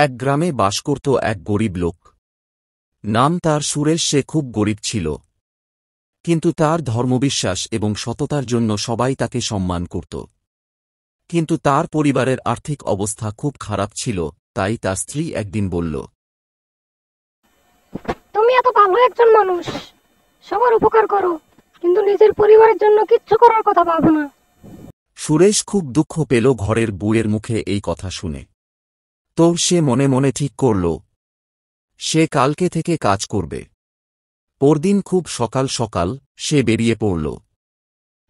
এক গ্রামে বাস করত এক গরিব লোক। নাম তার সুরেশ। সে খুব গরিব ছিল, কিন্তু তার ধর্মবিশ্বাস এবং সততার জন্য সবাই তাকে সম্মান করত। কিন্তু তার পরিবারের আর্থিক অবস্থা খুব খারাপ ছিল, তাই তার স্ত্রী একদিন বলল, তুমি এত ভালো একজন মানুষ, সবার উপকার করো, কিন্তু নিজের পরিবারের জন্য কিচ্ছু করার কথা ভাবো না। সুরেশ খুব দুঃখ পেল ঘরের বউয়ের মুখে এই কথা শুনে। তো সে মনে মনে ঠিক করল সে কালকে থেকে কাজ করবে। পরদিন খুব সকাল সকাল সে বেরিয়ে পড়ল।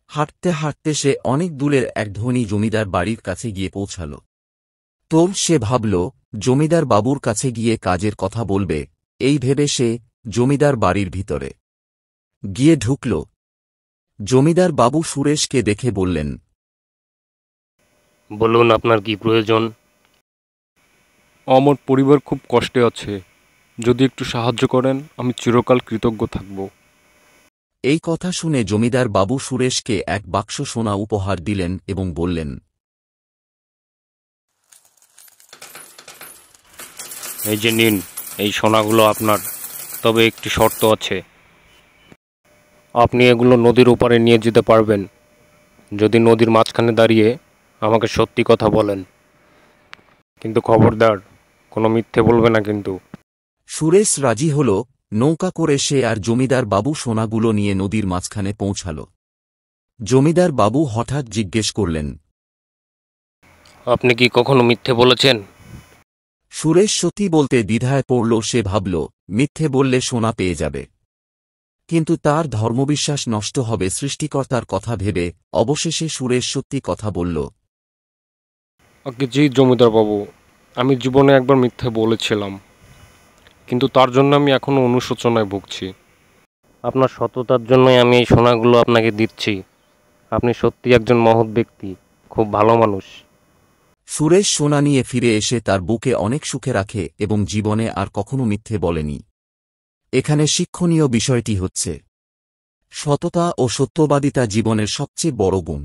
হাঁটতে হাঁটতে সে অনেক দূরের এক ধনী জমিদার বাড়ির কাছে গিয়ে পৌঁছাল। তো সে ভাবল জমিদার বাবুর কাছে গিয়ে কাজের কথা বলবে। এই ভেবে সে জমিদার বাড়ির ভিতরে গিয়ে ঢুকল। জমিদার বাবু সুরেশকে দেখে বললেন, বলুন আপনার কি প্রয়োজন? আমার পরিবার খুব কষ্টে আছে, যদি একটু সাহায্য করেন আমি চিরকাল কৃতজ্ঞ থাকব। এই কথা শুনে জমিদার বাবু সুরেশকে এক বাক্স সোনা উপহার দিলেন এবং বললেন, এই যে নিন, এই সোনাগুলো আপনার, তবে একটি শর্ত আছে। আপনি এগুলো নদীর ওপারে নিয়ে যেতে পারবেন যদি নদীর মাঝখানে দাঁড়িয়ে আমাকে সত্যি কথা বলেন, কিন্তু খবরদার কোনো মিথ্যে বলবে না কিন্তু। সুরেশ রাজি হল। নৌকা করে সে আর জমিদার বাবু সোনাগুলো নিয়ে নদীর মাঝখানে পৌঁছাল। জমিদার বাবু হঠাৎ জিজ্ঞেস করলেন, আপনি কি কখনো মিথ্যে বলেছেন? সুরেশ সত্যি বলতে দ্বিধায় পড়ল। সে ভাবল মিথ্যে বললে সোনা পেয়ে যাবে, কিন্তু তার ধর্মবিশ্বাস নষ্ট হবে সৃষ্টিকর্তার কথা ভেবে। অবশেষে সুরেশ সত্যি কথা বলল, আগে জি জমিদার বাবু, আমি জীবনে একবার মিথ্যে বলেছিলাম, কিন্তু তার জন্য আমি এখনো অনুশোচনায় ভুগছি। আপনার সততার জন্যই আমি এই সোনাগুলো আপনাকে দিচ্ছি। আপনি সত্যি একজন মহৎ ব্যক্তি, খুব ভালো মানুষ। সুরেশ সোনা নিয়ে ফিরে এসে তার বুকে অনেক সুখে রাখে এবং জীবনে আর কখনো মিথ্যে বলেনি। এখানে শিক্ষণীয় বিষয়টি হচ্ছে সততা ও সত্যবাদিতা জীবনের সবচেয়ে বড় গুণ।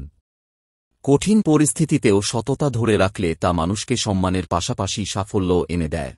কঠিন পরিস্থিতিতেও সততা ধরে রাখলে তা মানুষকে সম্মানের পাশাপাশি সাফল্য এনে দেয়।